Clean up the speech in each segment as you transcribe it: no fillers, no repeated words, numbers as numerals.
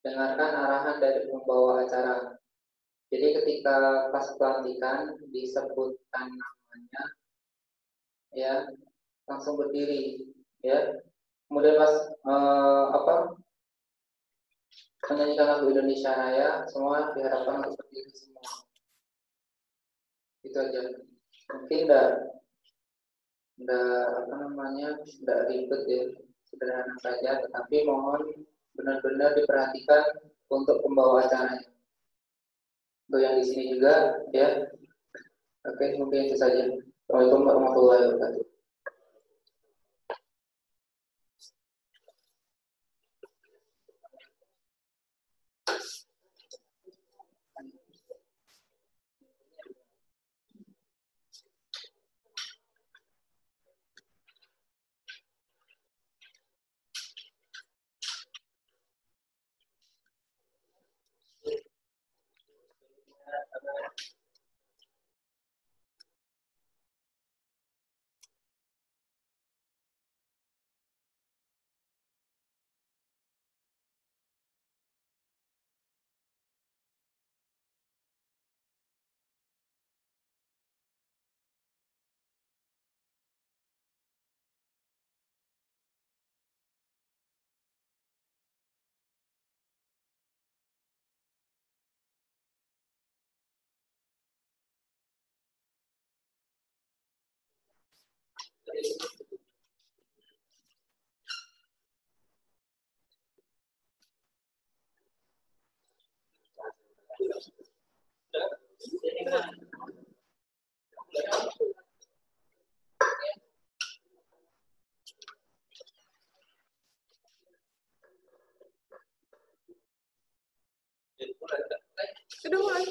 dengarkan arahan dari pembawa acara. Jadi ketika pas pelantikan disebutkan namanya, ya langsung berdiri, ya. Kemudian pas menyanyikan lagu Indonesia Raya, semua diharapkan untuk berdiri semua. Itu aja. Mungkin enggak ribet ya, sederhana saja, tetapi mohon benar-benar diperhatikan untuk pembawa acaranya. Untuk yang di sini juga, ya. Oke, mungkin itu saja. Assalamualaikum warahmatullahi wabarakatuh. Sudah mulai.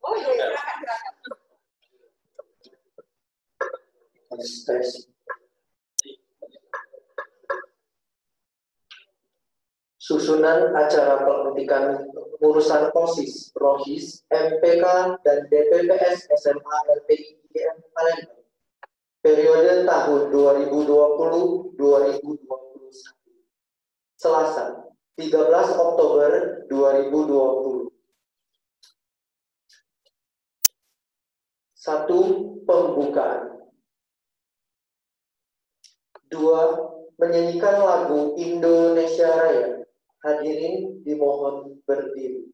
Oh iya, silakan. Susunan acara pelantikan urusan OSIS, ROHIS, MPK, dan DPPS SMA LPI IGM Palembang periode tahun 2020-2021 Selasa 13 Oktober 2020. 1. Pembukaan. 2. Menyanyikan lagu Indonesia Raya. Hadirin dimohon berdiri.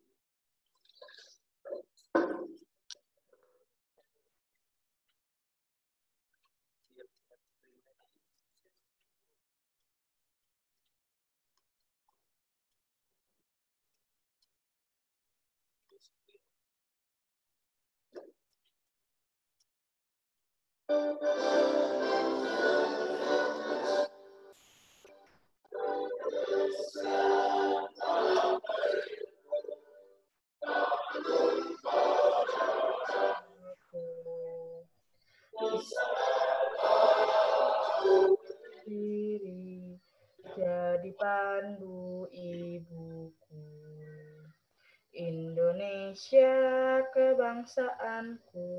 Jadi pandu ibuku, Indonesia kebangsaanku,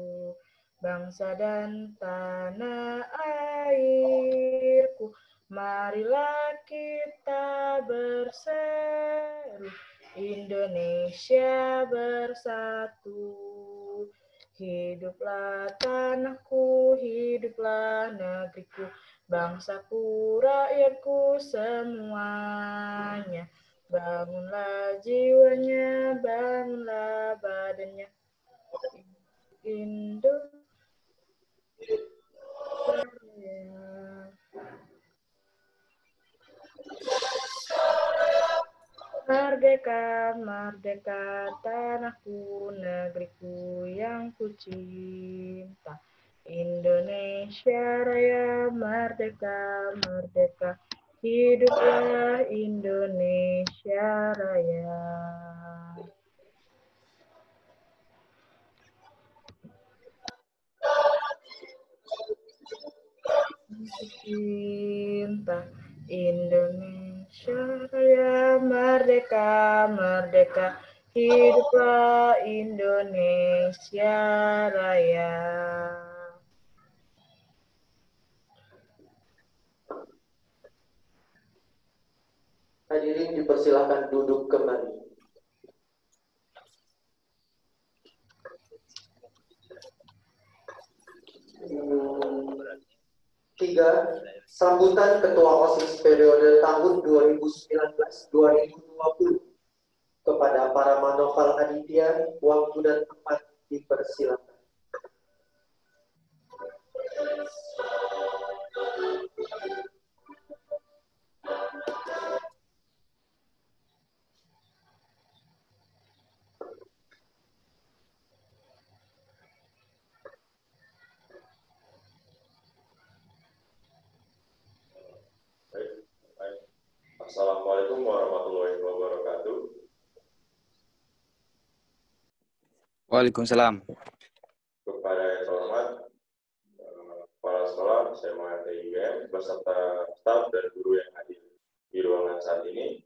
bangsa dan tanah airku. Marilah kita berseru, Indonesia bersatu. Hiduplah tanahku, hiduplah negeriku, bangsaku, rakyatku semuanya. Bangunlah jiwanya, bangunlah badannya. Merdeka, merdeka tanahku, negeriku yang kucinta. Indonesia Raya, merdeka, merdeka. Hiduplah Indonesia Raya. Cinta Indonesia Raya, merdeka, merdeka. Hiduplah Indonesia Raya. Hadirin dipersilakan duduk kembali. Tiga, sambutan Ketua OSIS periode tahun 2019-2020 kepada para Manoval Aditya, waktu dan tempat dipersilakan. Assalamualaikum warahmatullahi wabarakatuh. Waalaikumsalam. Kepada yang terhormat kepala sekolah, saya Muhammad IGM beserta staf dan guru yang hadir di ruangan saat ini.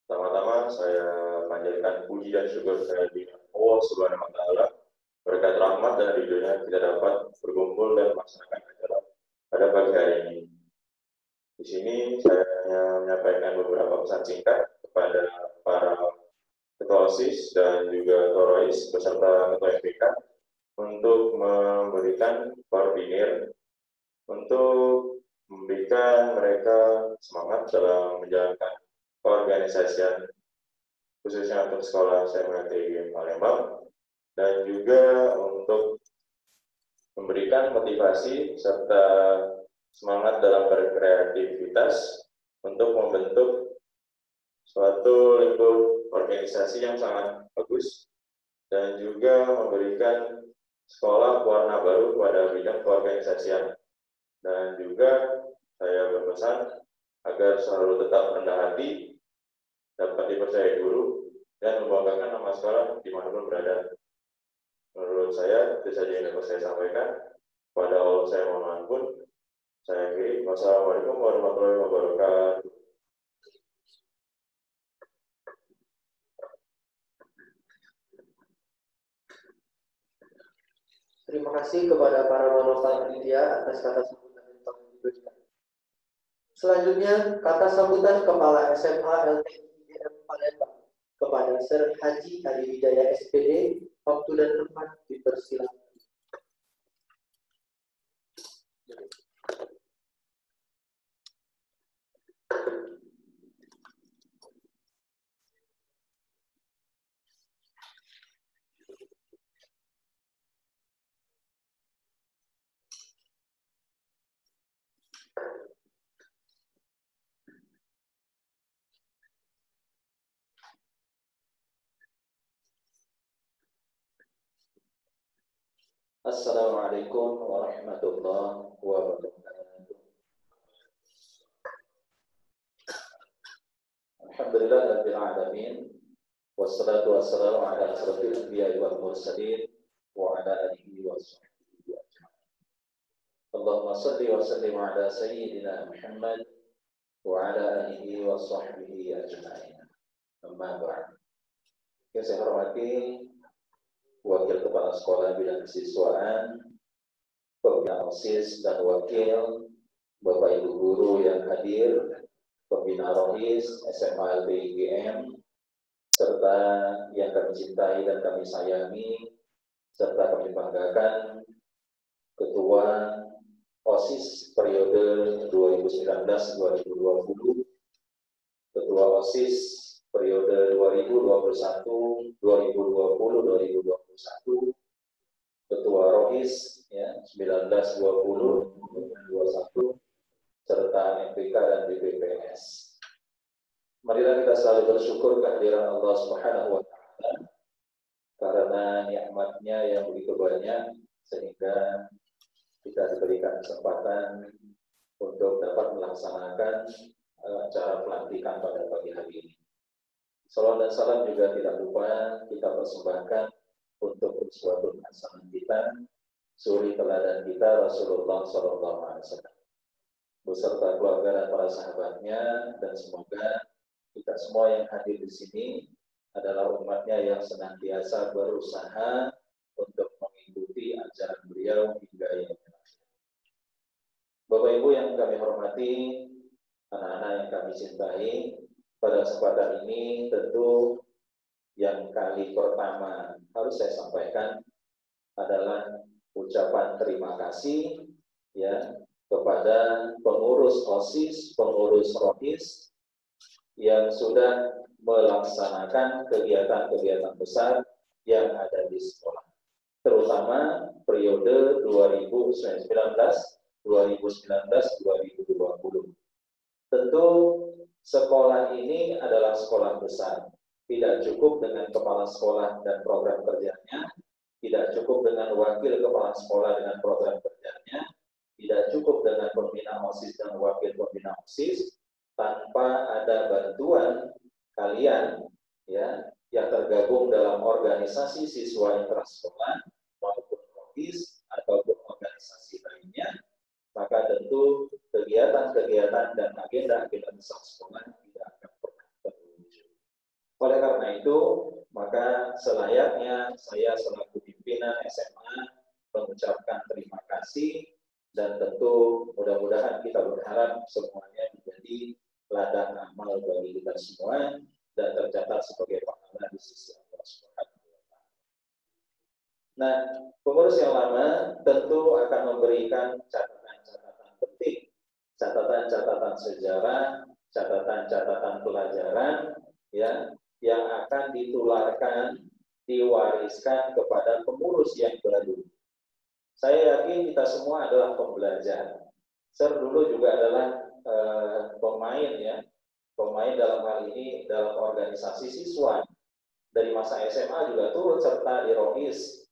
Pertama-tama saya panjatkan puji dan syukur saya di Allah Subhanahu wa taala berkat rahmat dan ridhonya kita dapat berkumpul dan melaksanakan acara pada pagi hari ini. Di sini saya hanya menyampaikan beberapa pesan singkat kepada para ketua OSIS dan juga Torois beserta ketua FPK untuk memberikan koordinir untuk memberikan mereka semangat dalam menjalankan keorganisasian khususnya untuk sekolah SMATI Palembang dan juga untuk memberikan motivasi serta semangat dalam berkreativitas untuk membentuk suatu lingkup organisasi yang sangat bagus dan juga memberikan sekolah warna baru pada bidang keorganisasian. Dan juga saya berpesan agar selalu tetap rendah hati, dapat dipercaya guru, dan membanggakan nama sekolah dimanapun berada. Menurut saya, itu saja yang dapat saya sampaikan. Pada Allah saya mohon ampun. Saya akhiri. Wassalamualaikum warahmatullahi wabarakatuh. Terima kasih kepada para Manoval Aditya atas kata sambutan yang telah diberikan. Selanjutnya, kata sambutan Kepala SMA LTIGM Palembang kepada Sir Haji Adi Wijaya SPD, waktu dan tempat dipersilakan. Assalamualaikum warahmatullahi wabarakatuh. Alhamdulillahirabbil alamin wassalatu wassalamu ala asyrofil anbiya'i wal mursalin wa ala alihi wa sahbihi ajma'in. Allahumma shalli wa sallim ala sayyidina Muhammad wa ala alihi wa sahbihi ajma'in. Amma ba'd. Yang saya hormati Wakil Kepala Sekolah Bidang Kesiswaan, Pembina OSIS dan Wakil, Bapak Ibu Guru yang hadir, Pembina ROHIS, SMA LTIGM, serta yang kami cintai dan kami sayangi, serta kami banggakan, Ketua OSIS periode 2019-2020, Ketua OSIS periode 2021-2020-2021, Ketua ROHIS ya 19-20-21, serta MPK dan BPPS. Marilah kita selalu bersyukur kehadiran Allah Subhanahu wa taala karena nikmatnya yang begitu banyak sehingga kita diberikan kesempatan untuk dapat melaksanakan acara pelantikan pada pagi hari ini. Salawat dan salam juga tidak lupa kita persembahkan untuk uswatun hasanah kita, suri teladan kita Rasulullah SAW beserta keluarga dan para sahabatnya, dan semoga kita semua yang hadir di sini adalah umatnya yang senantiasa berusaha untuk mengikuti ajaran beliau hingga yang terakhir. Bapak Ibu yang kami hormati, anak-anak yang kami cintai, pada kesempatan ini tentu yang kali pertama harus saya sampaikan adalah ucapan terima kasih ya kepada pengurus OSIS, pengurus ROHIS yang sudah melaksanakan kegiatan-kegiatan besar yang ada di sekolah, terutama periode 2019, 2020. Tentu sekolah ini adalah sekolah besar. Tidak cukup dengan kepala sekolah dan program kerjanya, tidak cukup dengan wakil kepala sekolah dengan program kerjanya, tidak cukup dengan pembina OSIS dan wakil pembina OSIS, tanpa ada bantuan kalian ya yang tergabung dalam organisasi siswa intrasekolah maupun ROHIS ataupun organisasi lainnya, maka tentu kegiatan-kegiatan dan agenda-agenda besar sekolah tidak akan pernah terwujud. Oleh karena itu, maka selayaknya saya selaku pimpinan SMA mengucapkan terima kasih dan tentu mudah-mudahan kita berharap semuanya menjadi ladang amal bagi kita semua dan tercatat sebagai pahala di sisi Allah Subhanahu wa Ta'ala. Nah, pengurus yang lama tentu akan memberikan catatan-catatan penting, catatan-catatan sejarah, catatan-catatan pelajaran ya yang akan ditularkan, diwariskan kepada pengurus yang baru. Saya yakin kita semua adalah pembelajar. Saya dulu juga adalah pemain ya, pemain dalam hal ini dalam organisasi siswa. Dari masa SMA juga turut serta di ROHIS,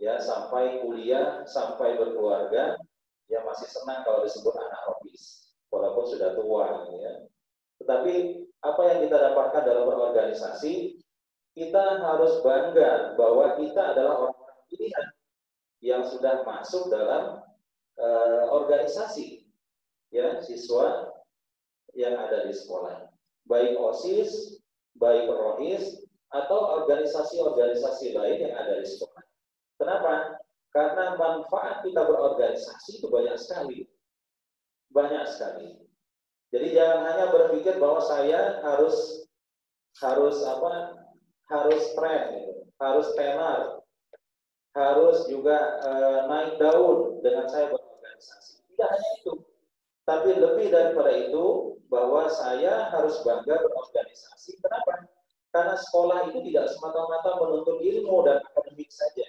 ya sampai kuliah, sampai berkeluarga, ya masih senang kalau disebut anak ROHIS, walaupun sudah tua ya. Tetapi apa yang kita dapatkan dalam berorganisasi, kita harus bangga bahwa kita adalah orang-orang pilihan yang sudah masuk dalam organisasi ya siswa yang ada di sekolah, baik OSIS, baik ROHIS atau organisasi-organisasi lain yang ada di sekolah. Kenapa? Karena manfaat kita berorganisasi itu banyak sekali, banyak sekali. Jadi jangan hanya berpikir bahwa saya harus tren, gitu, harus tenar, harus juga naik daun dengan saya berorganisasi. Tidak hanya itu, tapi lebih daripada itu bahwa saya harus bangga berorganisasi. Kenapa? Karena sekolah itu tidak semata-mata menuntut ilmu dan akademik saja,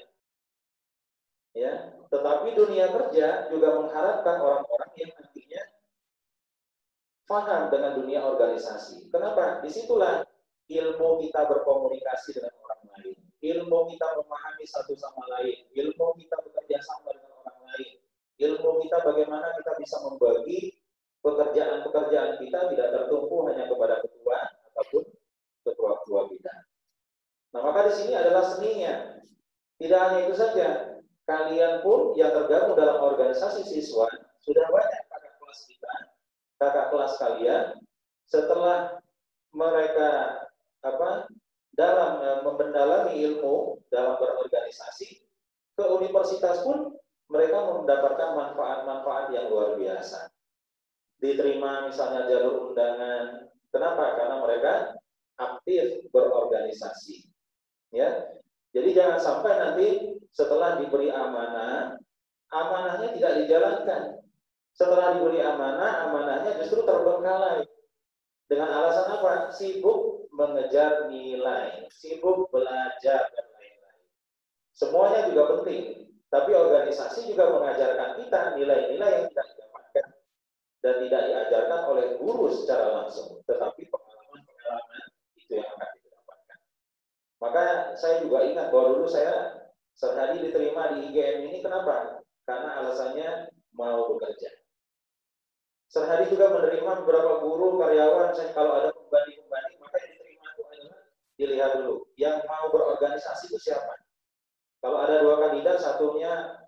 ya. Tetapi dunia kerja juga mengharapkan orang-orang yang nantinya paham dengan dunia organisasi. Kenapa? Disitulah ilmu kita berkomunikasi dengan orang lain, ilmu kita memahami satu sama lain, ilmu kita bekerja sama dengan orang lain, ilmu kita bagaimana kita bisa membagi pekerjaan-pekerjaan kita tidak tertumpu hanya kepada ketua ataupun ketua-ketua kita. Nah, maka di sini adalah seninya. Tidak hanya itu saja, kalian pun yang tergabung dalam organisasi siswa sudah banyak kakak kelas kita, kakak kelas kalian setelah mereka dalam mendalami ilmu dalam berorganisasi ke universitas pun mereka mendapatkan manfaat-manfaat yang luar biasa. Diterima misalnya jalur undangan. Kenapa? Karena mereka aktif berorganisasi. Ya. Jadi jangan sampai nanti setelah diberi amanah, amanahnya tidak dijalankan. Setelah diberi amanah, amanahnya justru terbengkalai. Dengan alasan apa? Sibuk mengejar nilai, sibuk belajar dan lain-lain. Semuanya juga penting, tapi organisasi juga mengajarkan kita nilai-nilai yang tidak didapatkan dan tidak diajarkan oleh guru secara langsung, tetapi pengalaman-pengalaman itu yang akan didapatkan. Maka saya juga ingat bahwa dulu saya sekali diterima di IGM ini, kenapa? Karena alasannya mau bekerja. Sehari juga menerima beberapa guru, karyawan, kalau ada pembanding-pembanding, maka yang diterima itu adalah dilihat dulu, yang mau berorganisasi itu siapa. Kalau ada dua kandidat, satunya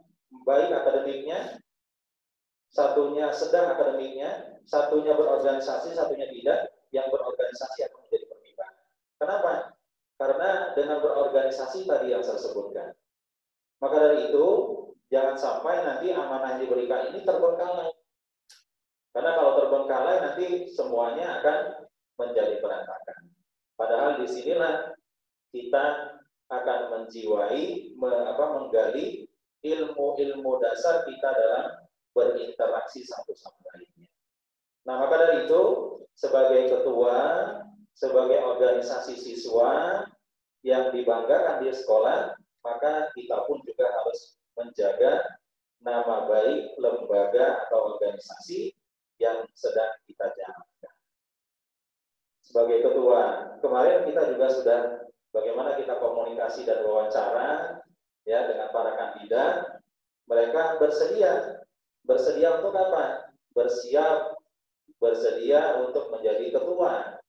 baik akademiknya, satunya sedang akademiknya, satunya berorganisasi, satunya tidak, yang berorganisasi akan menjadi pertimbangan. Kenapa? Karena dengan berorganisasi tadi yang saya sebutkan. Maka dari itu, jangan sampai nanti amanah yang diberikan ini terbengkalai. Karena kalau terbengkalai nanti semuanya akan menjadi berantakan. Padahal disinilah kita akan menjiwai, menggali ilmu-ilmu dasar kita dalam berinteraksi satu sama lainnya. Nah, maka dari itu, sebagai ketua, sebagai organisasi siswa yang dibanggakan di sekolah, maka kita pun juga harus menjaga nama baik lembaga atau organisasi yang sedang kita jalankan. Sebagai ketua, kemarin kita juga sudah bagaimana kita komunikasi dan wawancara ya dengan para kandidat. Mereka bersedia untuk apa? Bersedia untuk menjadi ketua,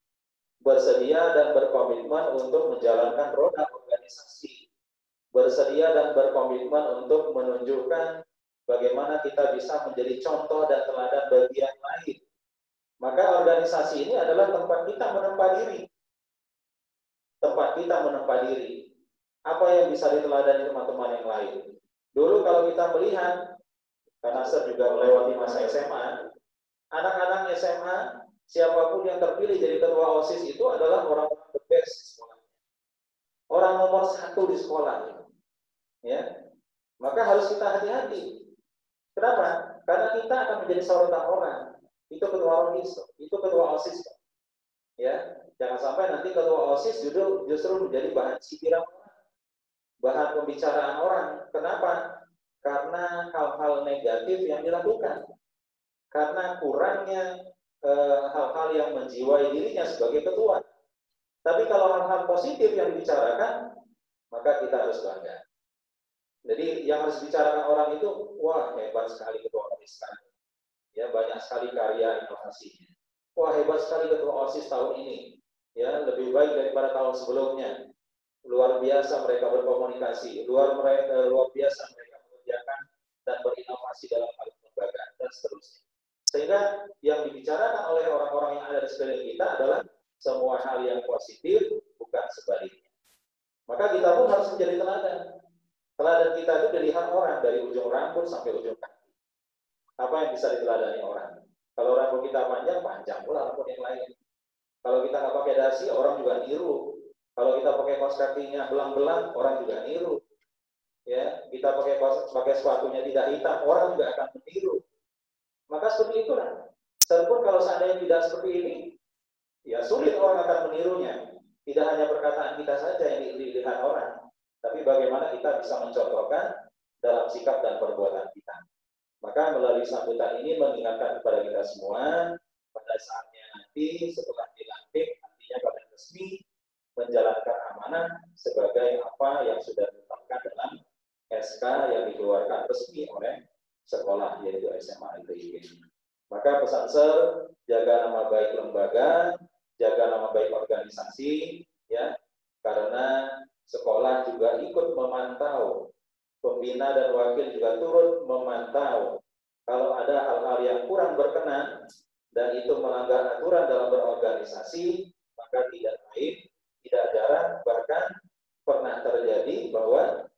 bersedia dan berkomitmen untuk menjalankan roda organisasi, bersedia dan berkomitmen untuk menunjukkan bagaimana kita bisa menjadi contoh dan teladan bagi yang lain. Maka organisasi ini adalah tempat kita menempa diri. Tempat kita menempa diri. Apa yang bisa diteladani teman-teman yang lain? Dulu kalau kita melihat, karena saya juga melewati masa SMA, anak-anak SMA, siapapun yang terpilih jadi ketua OSIS itu adalah orang-orang the best di sekolah. Orang nomor 1 di sekolah. Ya. Maka harus kita hati-hati. Kenapa? Karena kita akan menjadi sorotan orang. Itu ketua OSIS, itu ketua OSIS. Ya, jangan sampai nanti ketua OSIS justru menjadi bahan cibiran orang, bahan pembicaraan orang. Kenapa? Karena hal-hal negatif yang dilakukan. Karena kurangnya hal-hal yang menjiwai dirinya sebagai ketua. Tapi kalau hal-hal positif yang dibicarakan, maka kita harus bangga. Jadi yang harus dibicarakan orang itu, wah hebat sekali ketua OSIS sekarang. Ya, banyak sekali karya inovasinya. Wah, hebat sekali ketua OSIS tahun ini. Ya, lebih baik daripada tahun sebelumnya. Luar biasa mereka berkomunikasi, luar biasa mereka mengerjakan dan berinovasi dalam hal lembaga dan seterusnya. Sehingga yang dibicarakan oleh orang-orang yang ada di sekeliling kita adalah semua hal yang positif, bukan sebaliknya. Maka kita pun harus menjadi teladan. Teladan kita itu dilihat orang dari ujung rambut sampai ujung kaki. Apa yang bisa diteladani orang? Kalau rambut kita panjang pula rambut yang lain. Kalau kita nggak pakai dasi, orang juga niru. Kalau kita pakai kaos kakinya belang-belang, orang juga niru. Ya, kita pakai sepatunya tidak hitam, orang juga akan meniru. Maka seperti itulah. Serpun kalau seandainya tidak seperti ini, ya sulit orang akan menirunya. Tidak hanya perkataan kita saja yang dilihat orang, tapi bagaimana kita bisa mencontohkan dalam sikap dan perbuatan kita. Maka melalui sambutan ini mengingatkan kepada kita semua, pada saatnya nanti setelah dilantik, nantinya pada resmi menjalankan amanah sebagai apa yang sudah ditetapkan dalam SK yang dikeluarkan resmi oleh sekolah, yaitu SMA LTIG. Maka pesan ser, jaga nama baik lembaga, jaga nama baik organisasi, ya, karena sekolah juga ikut memantau. Pembina dan wakil juga turut memantau kalau ada hal-hal yang kurang berkenan dan itu melanggar aturan dalam berorganisasi, maka tidak lain, tidak jarang, bahkan pernah terjadi bahwa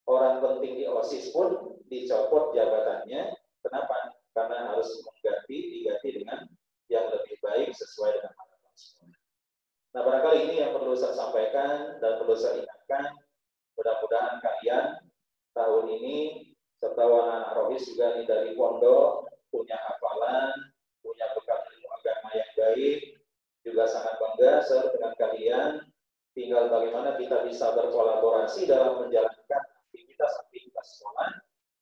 orang penting di OSIS pun dicopot jabatannya. Kenapa? Karena harus diganti dengan yang lebih baik sesuai dengan harapan sekolah. Nah, barangkali ini yang perlu saya sampaikan dan perlu saya ingatkan. Mudah-mudahan kalian tahun ini serta anak-anak rohis juga nih dari pondok punya hafalan, punya bekal ilmu agama yang baik, juga sangat bangga dengan kalian. Tinggal bagaimana kita bisa berkolaborasi dalam menjalankan aktivitas sekolah,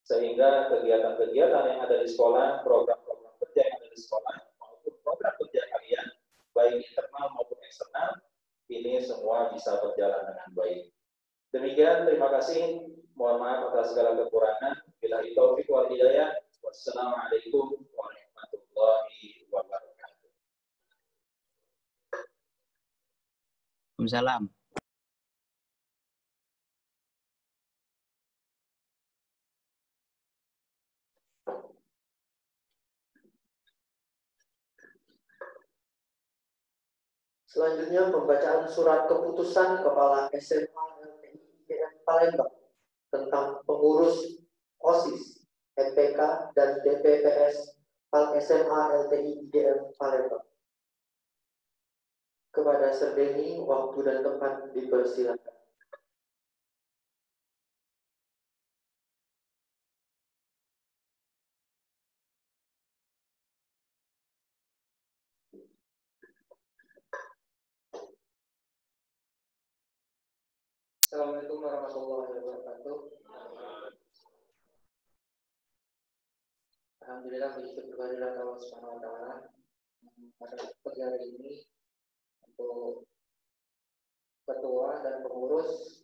sehingga kegiatan-kegiatan yang ada di sekolah, program-program kerja yang ada di sekolah, maupun program kerja kalian, baik internal maupun eksternal, ini semua bisa berjalan dengan baik. Demikian, terima kasih. Mohon maaf atas segala kekurangan. Billahi taufiq wal hidayah. Wassalamualaikum warahmatullahi wabarakatuh. Waalaikumsalam. Selanjutnya pembacaan surat keputusan Kepala SMA LTI IGM Palembang tentang pengurus OSIS, MPK, dan DPPS PAL SMA LTI IGM Palembang. Kepada Serdeni, waktu dan tempat dipersilakan. Assalamualaikum warahmatullahi wabarakatuh. Alhamdulillah puji kehadirat Allah Subhanahu wa taala. Pada pagi hari ini untuk ketua dan pengurus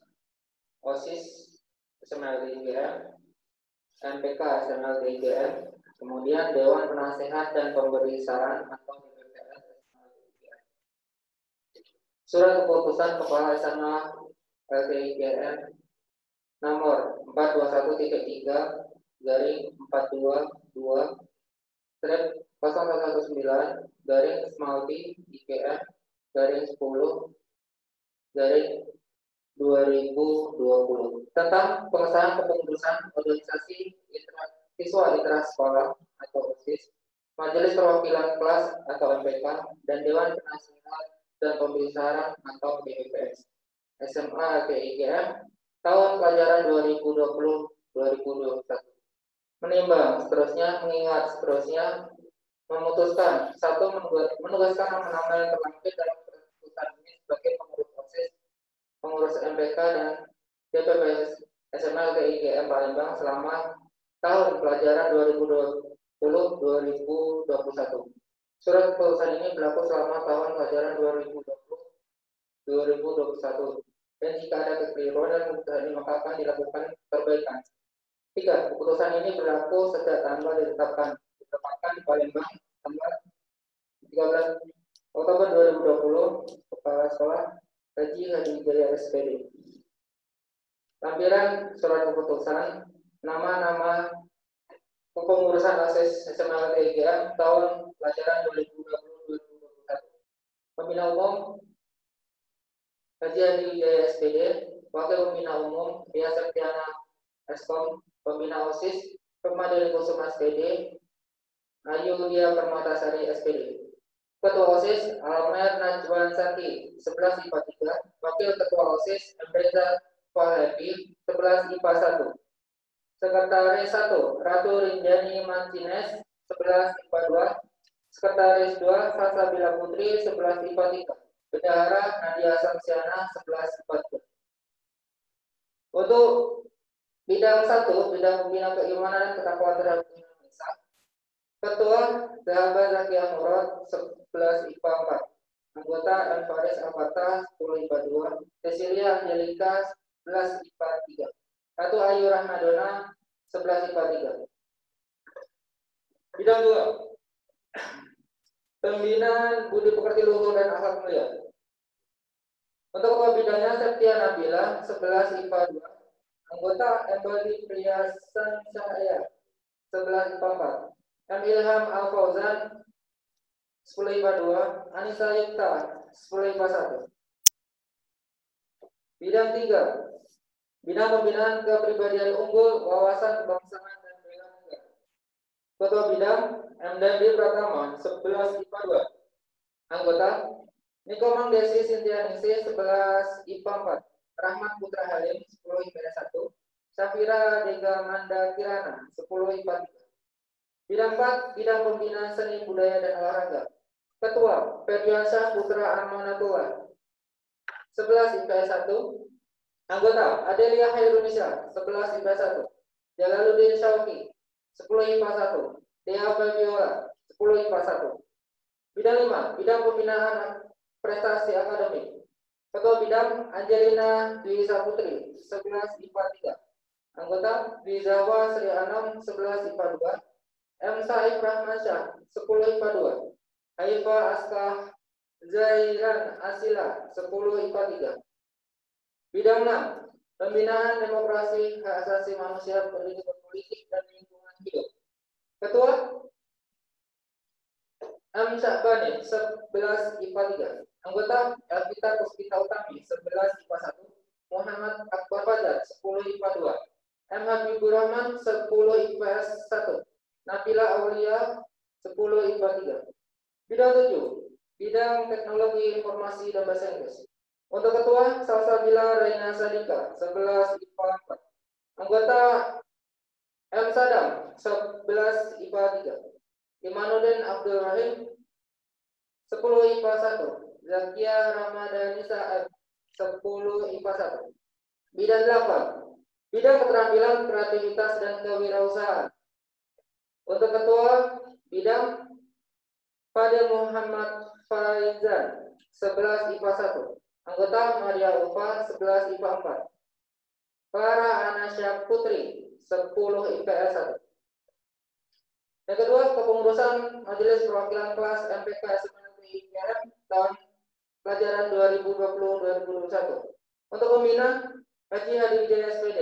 OSIS SMLT IGM, MPK SMLT IGM, kemudian Dewan Penasehat dan Pemberi Saran atau DPPS SMLT IGM. Surat keputusan Kepala SMA LTIGM nomor 421-3/2020 tentang pengesahan kepengurusan organisasi siswa literasi sekolah atau OSIS, Majelis Perwakilan Kelas atau MPK, dan Dewan Penasehat dan Pemberi Saran atau DPPS SMA LTIGM tahun pelajaran 2020-2021. Menimbang seterusnya, mengingat seterusnya, memutuskan satu, menugaskan nama-nama yang terlampir dalam keputusan ini sebagai pengurus OSIS, pengurus MPK dan DPPS SMA LTIGM Palembang selama tahun pelajaran 2020-2021. Surat keputusan ini berlaku selama tahun pelajaran 2020-2021. Dan jika ada kekeliruan dan keputusan ini maka akan dilakukan perbaikan. 3. Keputusan ini berlaku sejak tanggal ditetapkan di Palembang tanggal 13 Oktober 2020. Kepala Sekolah Haji Hadi SPD. Lampiran surat keputusan nama-nama kepengurusan OSIS SMA LTIGM tahun pelajaran 2020-2021. Pembina Umum Haji Hadi SPD, Wakil Pembina Umum Ria Septiana Eskom, Pembina OSIS Permadani Kusuma SPD, Ayu Dia Permatasari SPD. Ketua OSIS Almer Najwan Santi 11 IPA 3, Wakil Ketua OSIS Emreza Fahabi 11 IPA 1. Sekretaris 1 Ratu Rinjani Martinez 11 IPA 2, Sekretaris 2 Salsabila Putri 11 IPA 3. Bendahara Nadia Samsiana 11 IPA 3. Untuk bidang 1, bidang pembina keimanan dan ketakwaan terhadap Indonesia, Ketua Zahabah Zakia Murad 11 IPA 4, anggota M. Faris Al-Fatah 10 IPA 2, Cecilia Angelika 11 IPA 3, Ratu Ayu Rahmadona 11 IPA 3. Bidang 2, Pembinaan Budi Pekerti Luhur dan Akhlak Mulia. Untuk ketua bidangnya Septia Nabila 11 IPA 2, anggota Embali Priyasan Cahaya 11 IPA 4, M. Ilham Al Fauzan 10 IPA 2, Anissa Yukta 10 IPA 1. Bidang 3, bidang pembinaan kepribadian unggul, wawasan kebangsaan dan bela negara. Ketua bidang M. Dandi Pratama 11 IPA 2, anggota Nikomang Desi Sintia Ningsih 11 IPA 4, Rahmat Putra Halim 10 IPA 1, Safira Dega Manda Kirana 10 IPA 3. Bidang 4, bidang pembinaan seni budaya dan olahraga. Ketua Ferdiansyah Putra Amanatullah 11 IPA 1, anggota Adelia Hairunisa 11 IPA 1, Jalaluddin Syauki 10 IPA 1, Dea Fabiola 10 IPA 1. Bidang 5, bidang pembinaan prestasi akademik. Ketua bidang Angelina Dwi Saputri 11 IPA 3, anggota Bizawa Sri Anam 11 IPA 2, M. Saif Rahmansyah 10 IPA 2, Haifa Askah Zairan Asila 10 IPA 3. Bidang 6, pembinaan demokrasi, hak asasi manusia, pendidikan politik dan lingkungan hidup. Ketua M. Syakbani 11 IPA 3, anggota Elvita Puspita Utami 11 IPA 1, Muhammad Akbar Fajar 10 IPA 2, M. Habibur Rahman 10 IPA 1, Nabila Aulia 10 IPA 3. Bidang 7, bidang teknologi informasi dan bahasa Inggris. Untuk ketua, Salsabila Reina Sadika, 11 IPA 4. Anggota M. Sadam, 11 IPA 3. Imanuddin Abdul Rahim, 10 IPA 1. Zakia Ramadanisa, 10 IPA 1. Bidang 8. Bidang keterampilan, kreativitas, dan kewirausahaan. Untuk ketua, bidang Fadil Muhammad Faizan, 11 IPA 1. Anggota Maria Ufa, 11 IPA 4. Farah Anasya Putri, 10 IPS 1. Yang kedua, kepengurusan Majelis Perwakilan Kelas MPK SMAN tahun pelajaran 2020-2021. Untuk pembina, Haji Hadi Wijaya SPD.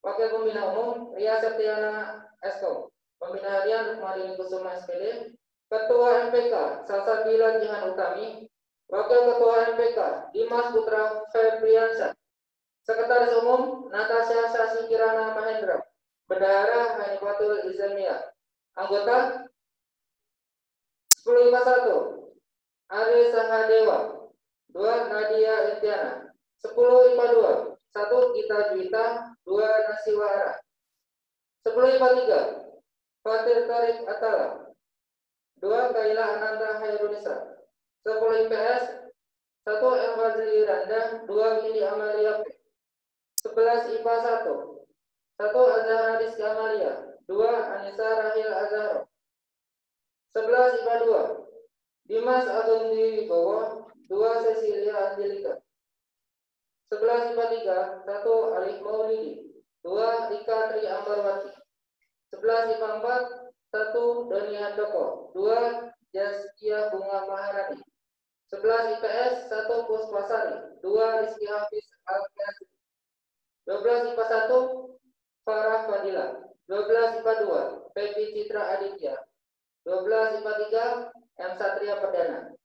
Wakil Pembina Umum, Ria Septiana Eskom. Pembina Harian, Rukmadini Kusuma SPD. Ketua MPK, Salsabila Jihan Utami. Wakil Ketua MPK, Dimas Putra Febriansyah. Sekretaris Umum, Natasha Sasi Kirana Mahendra. Bendahara Hanifatul Izamiyah. Anggota 10 IPA 1, Ari Sahadewa. 2 Nadia Etiana. 10 IPA 2, 1 Gita Juwita. 2 Nasiwara. 10 IPA 3, Fatir Tarik Atala. 2 Kaila Ananda Hairunisa. 10 IPS 1 M. Fazli Randa. 2 Windy Amalia P. 11 IPA 1, 1 Azhara Rizky Amalia. 2 Anissa Rahil Azhar. 11 IPA 2, Dimas Agung Dwi Wibowo. 2 Cecilia Angelika. 11 IPA 3, 1 Alif Maulidi. 2 Rika Tri Ambarwati. 11 IPA 4, 1 Doni Handoko. 2 Jaskia Bunga Maharani. 11 IPS 1 Puspasari. 2 Rizky Hafiz Al-Qasri. 12 IPA 1 Farah Fadila. 12 IPA 2 Pepi Citra Aditya. 12 IPA 3 M. Satria Perdana.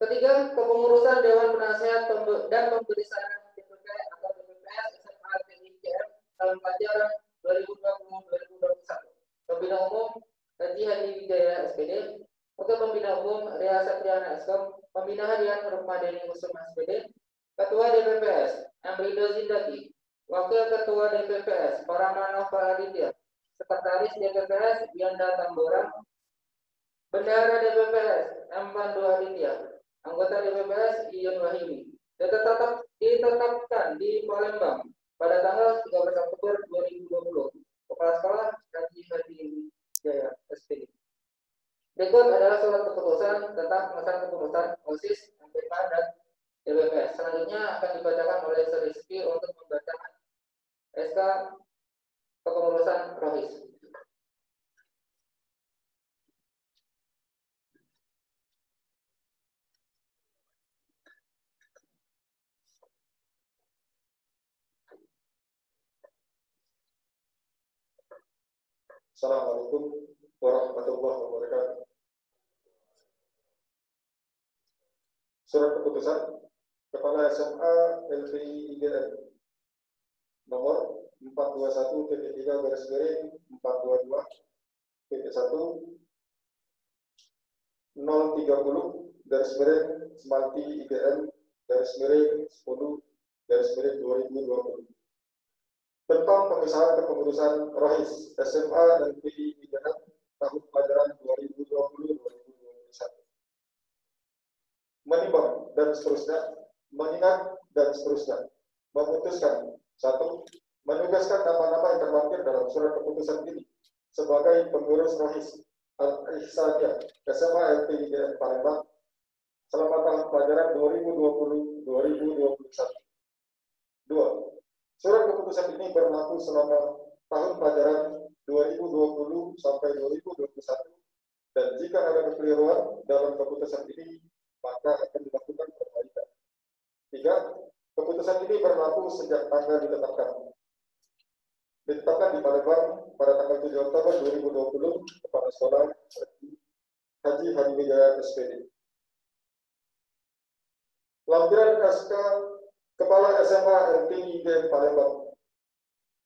Ketiga, kepengurusan Dewan Penasehat dan Pemberi Saran DPP atau DPPS SMA PIGM tahun pelajaran 2020-2021. Pembina Umum Haji Hadi Wijaya SPD. Wakil Pembina Umum Ria Satriana Eskom. Pembina Harian Rukmadini Kusuma SPD. Ketua DPPS M. Rido Zindaki. Wakil Ketua DPPS Paramana Faraditya. Sekretaris DPPS Yanda Tambora. Bendahara DPPS M. Pandu Aditya. Anggota DPPS Iyun Wahyudi. Ditetapkan di Palembang pada tanggal 13 Oktober 2020. Kepala Sekolah Haji Hadi Wijaya SPD. Berikut adalah surat keputusan tentang pengesahan keputusan OSIS, MPK, dan DPPS. Selanjutnya akan dibacakan oleh Rizky untuk membacakan SK kepengurusan Rohis. Assalamualaikum warahmatullahi wabarakatuh. Surat keputusan Kepala SMA LPI IGM nomor 421-3-422-1 030 Semanti IGM 10/2020 tentang pengesahan kepengurusan Rohis SMA dan PI IGM tahun pelajaran 2020-2021. Menimbang dan seterusnya, mengingat dan seterusnya, memutuskan 1. Menugaskan nama-nama yang terlampir dalam surat keputusan ini sebagai pengurus Rohis Al-Ihsaniyah SMA LPIGM Palembang selama tahun pelajaran 2020-2021. 2. Surat keputusan ini berlaku selama tahun pelajaran 2020 sampai 2021 dan jika ada kekeliruan dalam keputusan ini maka akan dilakukan perbaikan. 3. Keputusan ini berlaku sejak tanggal ditetapkan di Palembang pada tanggal 7 Oktober 2020 Kepala Sekolah Haji Hadi Wijaya SPD. Lampiran SK Kepala SMA LPIGM Palembang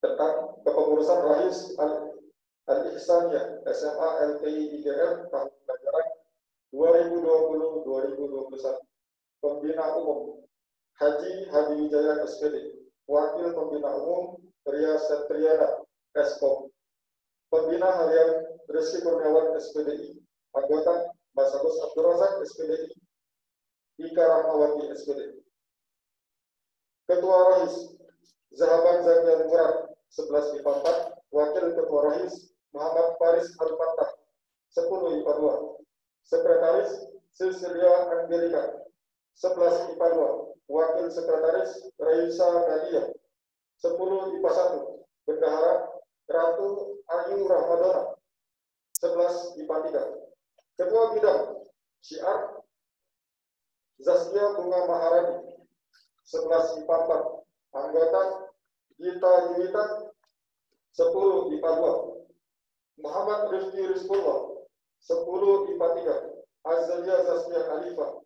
tentang kepengurusan Rohis Al-Ihsaniyah SMA LPI IGM tahun pelajaran 2020-2021. Pembina Umum Haji Hadi Wijaya SPD, Wakil Pembina Umum Ria Setriana Eskom, Pembina Harian Rizky Kurniawan SPDI, Anggota Mas Agus Abdul Razak SPDI, Ika Rahmawati SPD. Ketua Rohis Zahaban Zamian Murad 11 IPA 4, Wakil Ketua Rohis Muhammad Faris Al-Fatah 10 IPA 2, Sekretaris Silsilia Angelika 11 IPA 2, Wakil Sekretaris Raisa Nadia 10 IPA 1, Bendahara Ratu Ayu Rahmadona 11 IPA 3, Ketua Bidang Syiar Zaskia Bunga Maharani 11 IPA 4, Anggota Gita Yulita 10 IPA 2, Muhammad Rifki Rizkullah 10 IPA 3, Azalia Zaskia Khalifah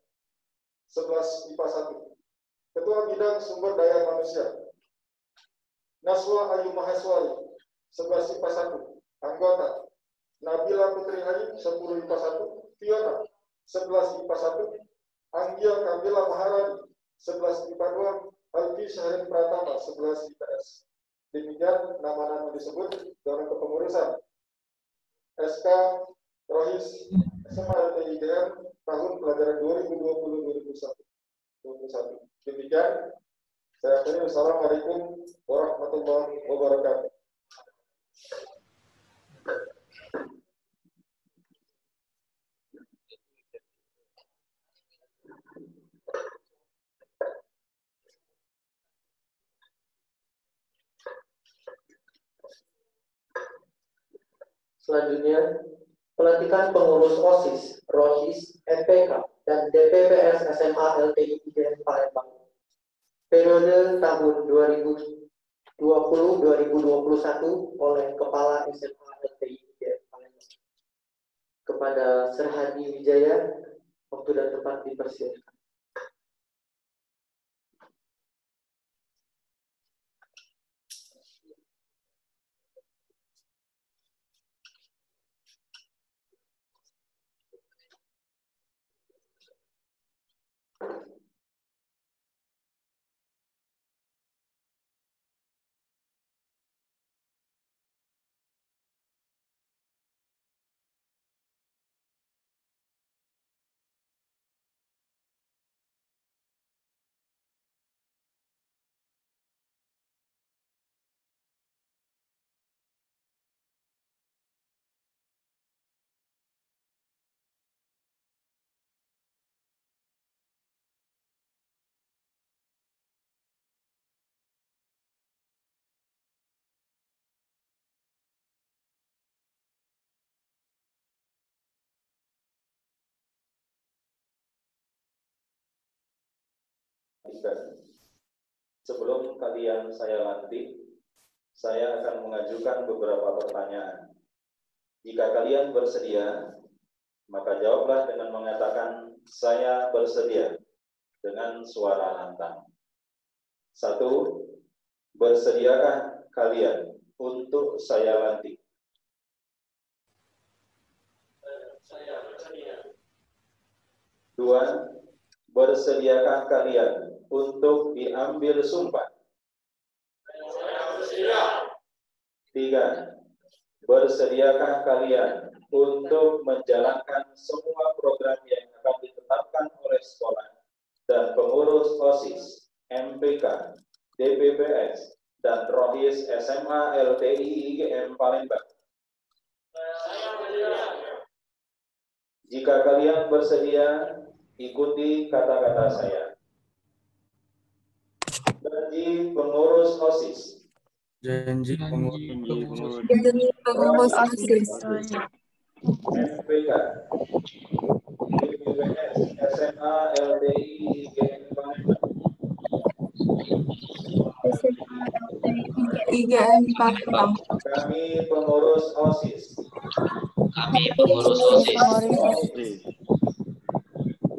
11 IPA 1, Ketua Bidang Sumber Daya Manusia Naswa Ayu Mahaswari 11 IPA 1, Anggota Nabila Putri Ayu 10 IPA 1, Fiona 11 IPA 1, Anggia Kamila Maharani 11 IPA 2, Alfi Syahrin Pratama 11 IPS. Demikian nama-nama disebut dalam kepengurusan SK Rohis SMA LTIGM tahun pelajaran 2020-2021. Demikian saya akhiri. Wassalamualaikum warahmatullahi wabarakatuh. Selanjutnya, pelantikan pengurus OSIS, ROHIS, MPK, dan DPPS SMA LTI IGM Palembang. Periode tahun 2020-2021 oleh Kepala SMA LTI IGM Palembang. Kepada Serhadi Wijaya, waktu dan tempat dipersilakan. Sebelum kalian saya lantik, saya akan mengajukan beberapa pertanyaan. Jika kalian bersedia, maka jawablah dengan mengatakan saya bersedia dengan suara lantang. 1. Bersediakah kalian untuk saya lantik? Saya bersedia. 2. Bersediakah kalian untuk diambil sumpah? Saya bersedia. 3. Bersediakah kalian untuk menjalankan semua program yang akan ditetapkan oleh sekolah dan pengurus OSIS, MPK, DPPS, dan ROHIS SMA LTI IGM Palembang? Saya bersedia. Jika kalian bersedia, ikuti kata-kata saya. Janji pengurus OSIS. Janji pengurus OSIS. MPK, DPPS, SMA LTI IGM Palembang. IGM Palembang. Kami pengurus OSIS.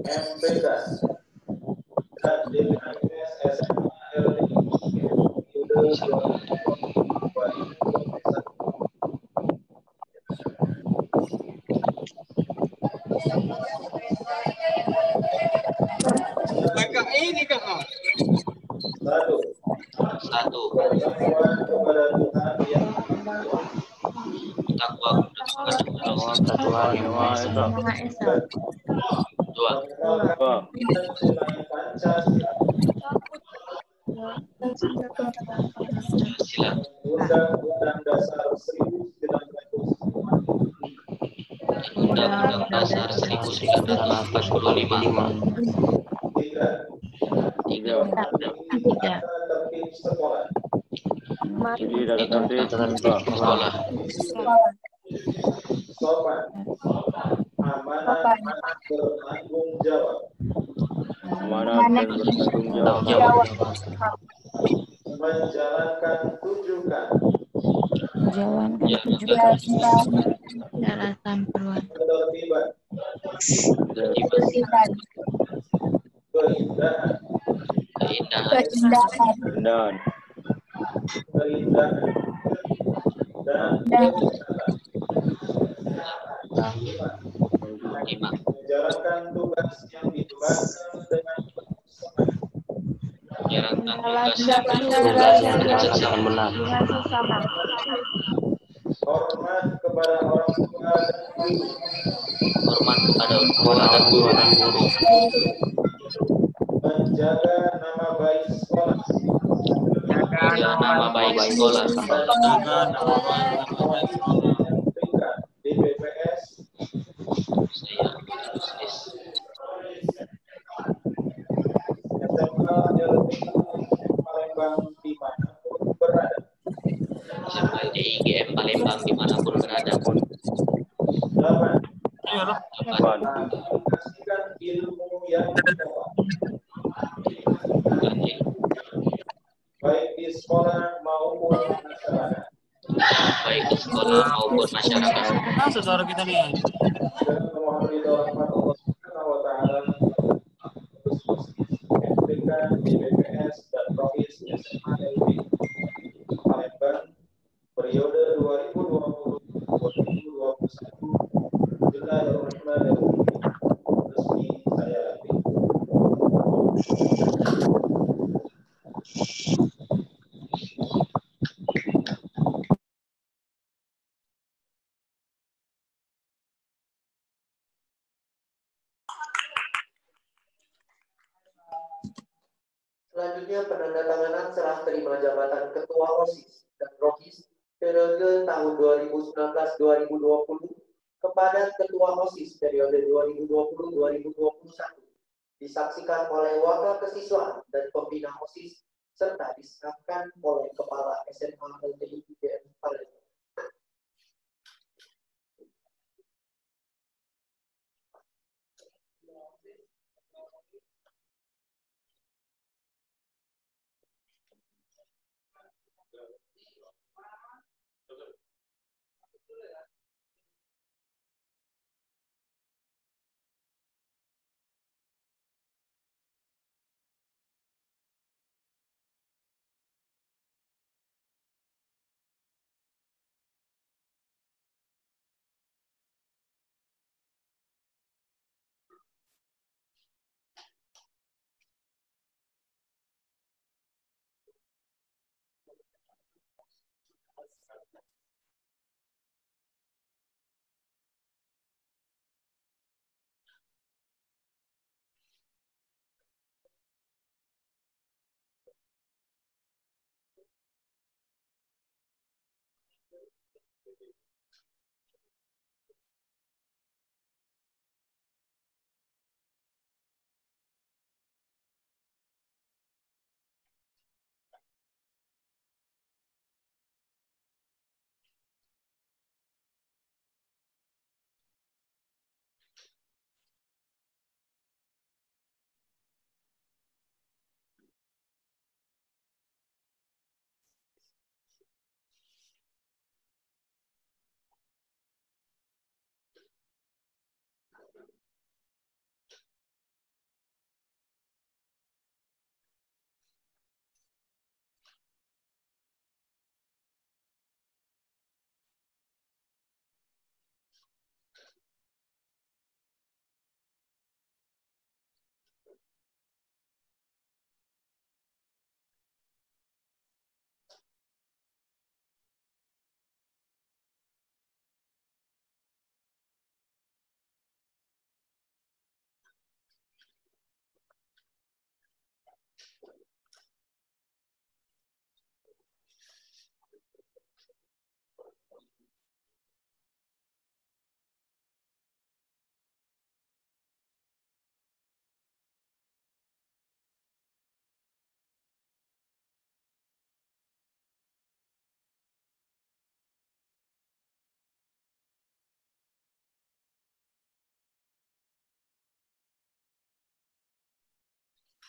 MPK dan DPPS SMA LTI IGM Yang Maha Esa. Maha Esa. Mengenalkan nilai Pancasila. Undang-Undang Dasar 1945. Undang-Undang Dasar 1945. Tiga. Tiga. Tata tertib sekolah. Jadi tata tertib sekolah. Sopan, amanah, bertanggung jawab. Amanat dan bertanggung jawab. Menjalankan tujukan. Menjalankan tujuan. Daratan perbuatan. Ketertiban. Keindahan. Dan Keindahan. Dan menjalankan tugas yang ditugaskan dengan hormat kepada orang tua dan guru. Menjaga nama baik sekolah. DPPS SMA LTI Palembang dimanapun berada. dimanapun berada. 8. Depan. Aplikasikan ilmu yang didapat baik di sekolah maupun masyarakat. Saudara kita nih. Dan memohon ridho rahmat Allah Subhanahu wa taala MTK, DPPS dan Profis SMA LTI Palembang periode 2020-2021. Bismillahirrahmanirrahim. Resmi saya latih. Selanjutnya penandatanganan serah terima jabatan Ketua OSIS dan Rokis periode tahun 2019-2020 kepada Ketua OSIS periode 2020-2021 disaksikan oleh Wakil Kesiswaan dan Pembina OSIS serta disahkan oleh Kepala SMA LTI UGM Palembang.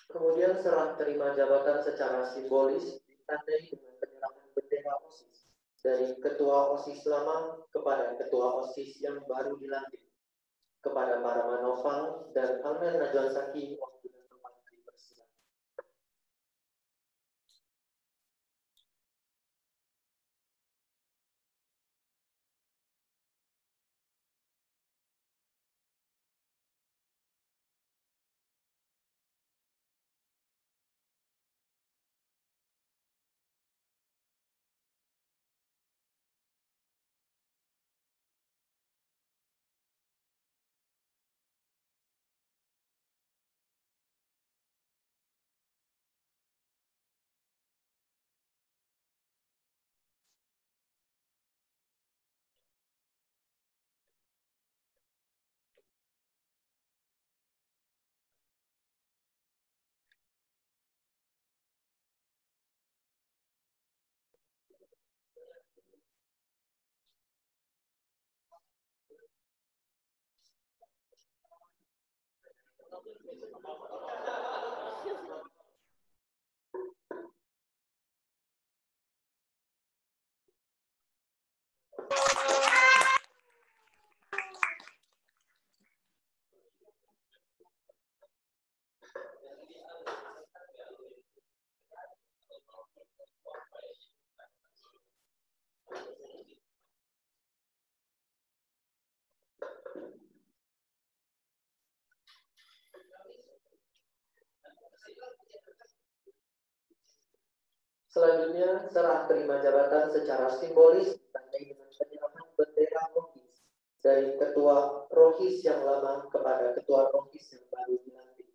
Kemudian serah terima jabatan secara simbolis ditandai dengan penyerahan bendera OSIS dari Ketua OSIS lama kepada Ketua OSIS yang baru dilantik, kepada para Manofang dan Almen Najwan Saki waktu dan tempat dipersilakan. Selanjutnya, serah terima jabatan secara simbolis ditandai dengan penyerahan bendera Rohis dari Ketua Rohis yang lama kepada Ketua Rohis yang baru dilantik,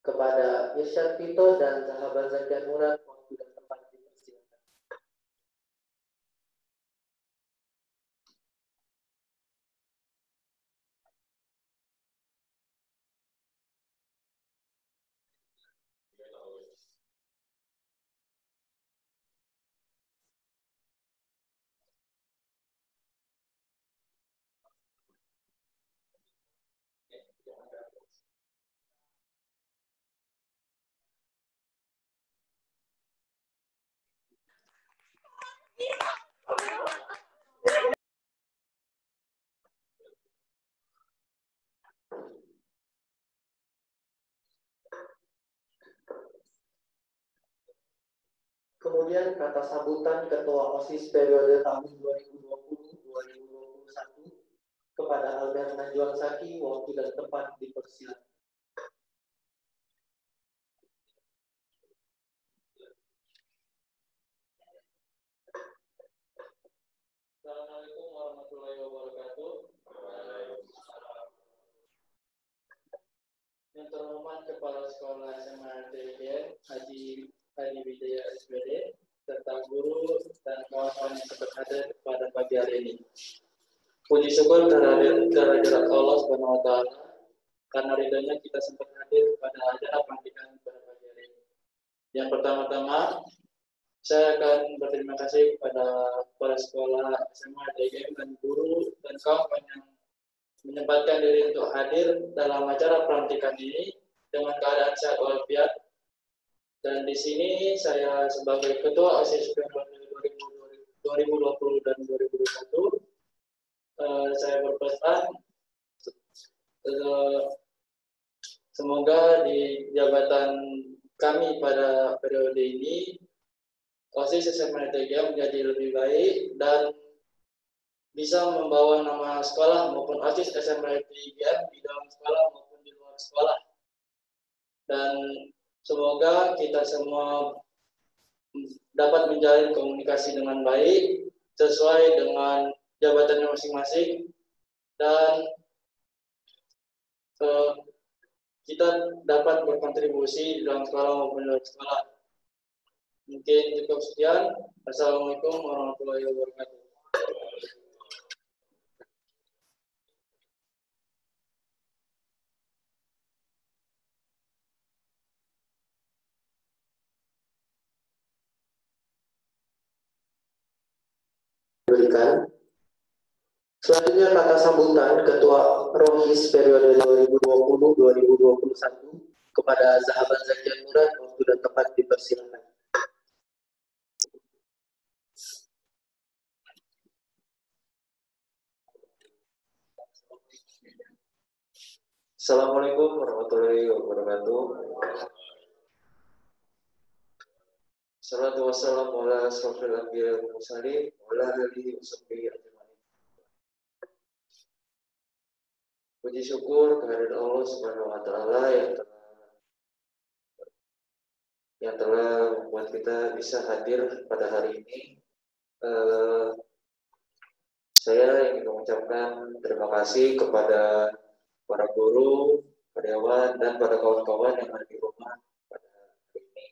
kepada Irsyad Pito dan Sahabat Zakian Murad waktu dan tempat dipersilakan. Kemudian kata sambutan Ketua OSIS periode tahun 2020-2021 kepada Albert Najwan Saki waktu dan tempat dipersilakan. Assalamualaikum warahmatullahi wabarakatuh. Yang terhormat Kepala Sekolah SMA TGN Haji Wijaya SPD serta guru dan kawan-kawan yang sempat hadir pada pagi hari ini. Puji syukur kehadirat Allah Subhanahu wa Ta'ala karena ridhonya kita sempat hadir pada acara pelantikan pada pagi hari ini. Yang pertama-tama saya akan berterima kasih kepada kepala sekolah SMA TGN dan guru dan kawan-kawan yang menyempatkan diri untuk hadir dalam acara pelantikan ini dengan keadaan sehat walafiat. Dan di sini saya sebagai Ketua OSIS periode 2020 dan 2021, saya berpesan semoga di jabatan kami pada periode ini OSIS SMA TGN menjadi lebih baik dan bisa membawa nama sekolah maupun OSIS SMA TGN di dalam sekolah maupun di luar sekolah. Dan semoga kita semua dapat menjalin komunikasi dengan baik sesuai dengan jabatannya masing-masing dan kita dapat berkontribusi di dalam sekolah maupun di luar sekolah. Mungkin cukup sekian. Assalamualaikum warahmatullahi wabarakatuh. Berikan. Selanjutnya kata sambutan Ketua Rohis periode 2020-2021 Kepada sahabat Zakian Murad, waktu dan tempat dipersilakan. Assalamualaikum warahmatullahi wabarakatuh. Salatu wassalamu ala asrofil anbiya wal mursalin wa ala alihi washabbihi ajmain. Puji syukur kehadirat Allah Subhanahu wa taala yang telah membuat kita bisa hadir pada hari ini. Saya ingin mengucapkan terima kasih kepada para guru, karyawan, dan para kawan-kawan yang ada di rumah pada hari ini.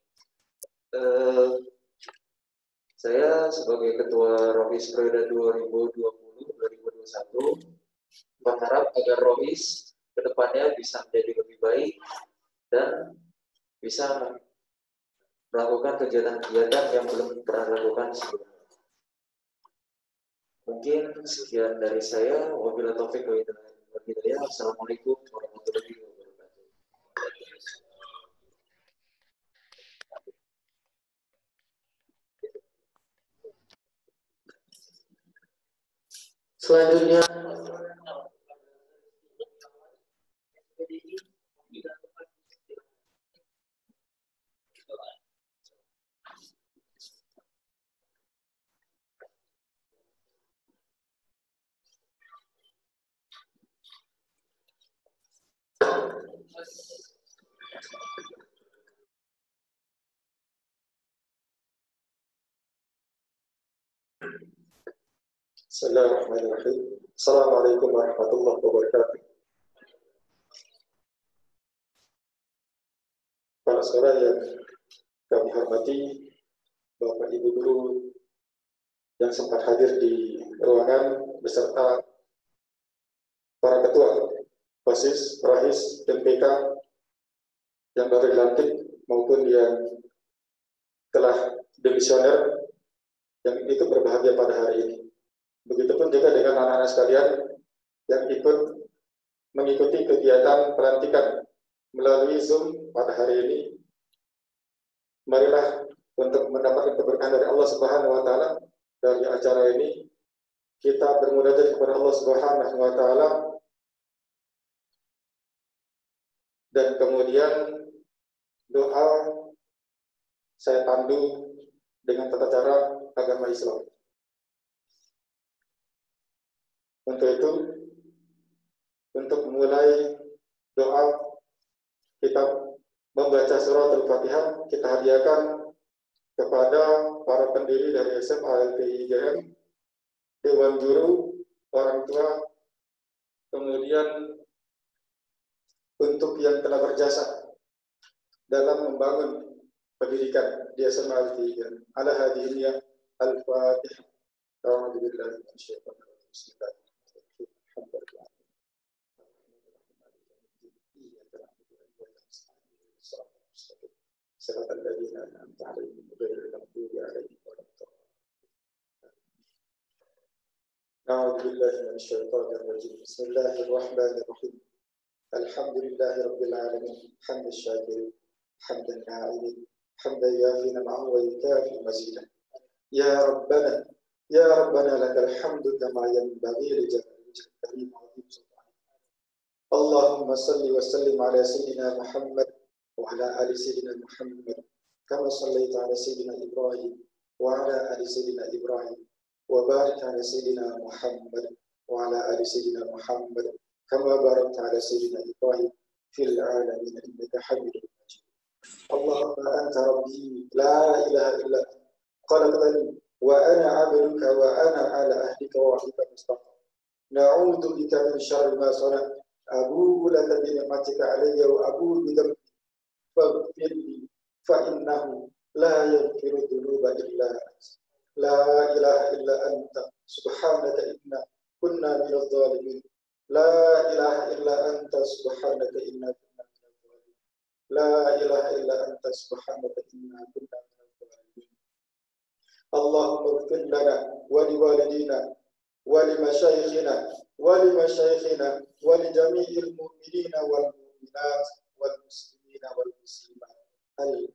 Saya sebagai Ketua Rohis periode 2020-2021 berharap agar Rohis ke depannya bisa menjadi lebih baik dan bisa melakukan kegiatan-kegiatan yang belum pernah lakukan sebelumnya. Mungkin sekian dari saya. Wabillahi taufiq wal hidayah. Assalamualaikum warahmatullahi wabarakatuh. Selanjutnya Bismillahirrahmanirrahim. Assalamualaikum warahmatullahi wabarakatuh. Para saudara yang kami hormati, Bapak Ibu guru yang sempat hadir di ruangan beserta para ketua OSIS, Rahis, dan PK yang baru dilantik maupun yang telah demisioner yang itu berbahagia pada hari ini. Begitupun juga dengan anak-anak sekalian yang ikut mengikuti kegiatan pelantikan melalui Zoom pada hari ini. Marilah untuk mendapatkan keberkahan dari Allah Subhanahu wa taala dari acara ini, kita bermunajat kepada Allah Subhanahu wa taala dan kemudian doa saya pandu dengan tata cara agama Islam. Untuk itu, untuk memulai doa, kita membaca surah Al-Fatihah, kita hadiahkan kepada para pendiri dari SMA LPIGM, Dewan Guru, orang tua, kemudian untuk yang telah berjasa dalam membangun pendidikan di SMA LPIGM. Ala hadiyah Al-Fatihah. Alhamdulillah. Bismillahirrahmanirrahim. صراط الذين أنعمت عليهم غير المغضوب عليهم ولا الضالين. أعوذ بالله من الشيطان الرجيم. بسم الله الرحمن الرحيم. الحمد لله رب العالمين حمد الشاكرين حمد الناعمين حمدا يافي نعمه ويكافئ مزيدا. يا ربنا لك الحمد كما ينبغي لجلال وجهك الكريم وعظيم سلطانك. اللهم صل وسلم على سيدنا محمد وعلى آل سيدنا محمد كما صليت على سيدنا إبراهيم وعلى آل سيدنا إبراهيم وبارك على سيدنا محمد وعلى آل سيدنا محمد كما باركت على سيدنا إبراهيم في العالمين إنك حميد مجيد. اللهم أنت ربي لا إله إلا أنت خلقتني وأنا عبدك وأنا على عهدك ووعدك ما استطعت. نعوذ بك من شر ما صنعت. أبوء لك بنعمتك علي وأبوء بذنبي فاغفر لي فإنه لا يغفر الذنوب إلا أنت. لا إله إلا أنت سبحانك إنا كنا من الظالمين. لا إله إلا أنت سبحانك إنا كنا من الظالمين. لا إله إلا أنت سبحانك إنا كنا من الظالمين. اللهم اغفر لنا ولوالدينا ولمشايخنا ولجميع المؤمنين والمؤمنات والمسلمين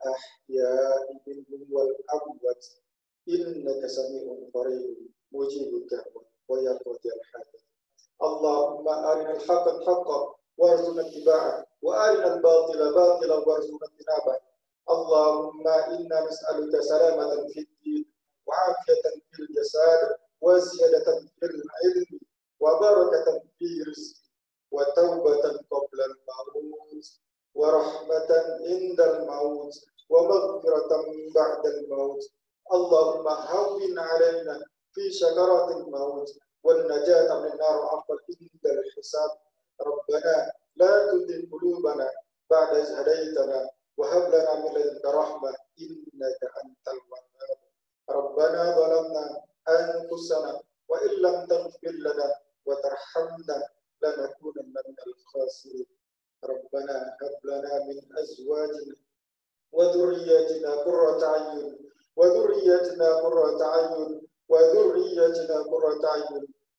الأحياء منهم والأموات إنك سميع قريب مجيب الدعوة ويقضي الحاجة. اللهم أرنا الحق حقا وارزقنا اتباعه وأرنا الباطل باطلا وارزقنا اجتنابه. اللهم إنا نسألك سلامة في الدين وعافية في الجسد وزيادة في العلم وبركة في الرزق وتوبة قبل الموت ورحمة عند الموت ومغفرة بعد الموت. اللهم هون علينا في شجرات الموت والنجاة من النار عفوا عند الحساب. ربنا لا تزغ قلوبنا بعد إذ هديتنا وهب لنا من لدنك رحمة إنك أنت الوهاب. ربنا ظلمنا أنفسنا وإن لم تغفر لنا وترحمنا لنكونن من الخاسرين. ربنا هب لنا من أزواجنا وذرياتنا قرة أعين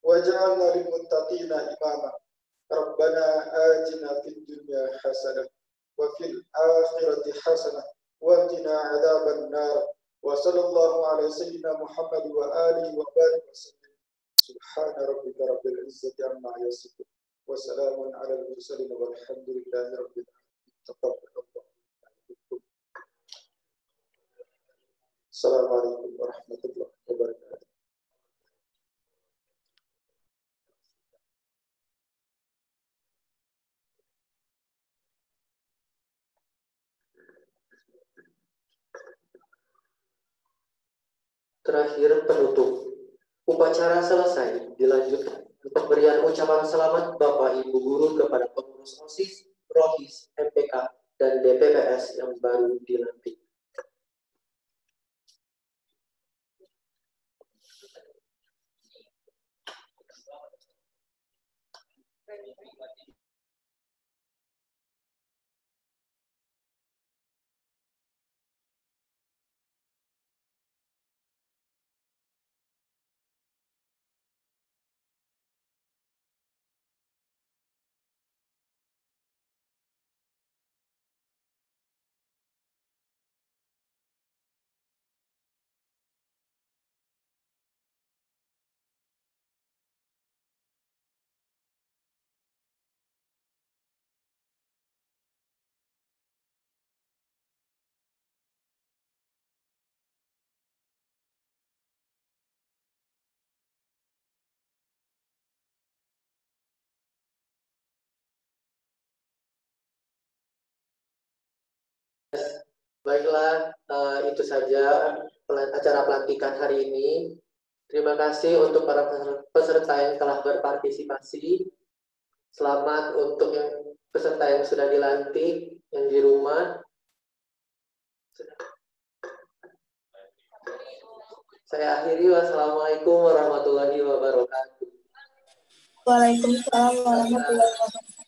واجعلنا للمتقين إماما. ربنا آتنا في الدنيا حسنة وفي الآخرة حسنة وقنا عذاب النار. وصلى الله على سيدنا محمد وآله وبارك وسلم. سبحان ربك رب العزة عما يصفون وسلام على المرسلين والحمد لله رب العالمين. تقبل الله منكم. السلام عليكم ورحمة الله وبركاته. Terakhir penutup. Upacara selesai, dilanjutkan pemberian ucapan selamat Bapak Ibu Guru kepada pengurus OSIS, ROHIS, MPK, dan DPPS yang baru dilantik. Baiklah, itu saja acara pelantikan hari ini. Terima kasih untuk para peserta yang telah berpartisipasi. Selamat untuk yang peserta yang sudah dilantik, yang di rumah. Saya akhiri. Wassalamualaikum warahmatullahi wabarakatuh. Waalaikumsalam warahmatullahi wabarakatuh.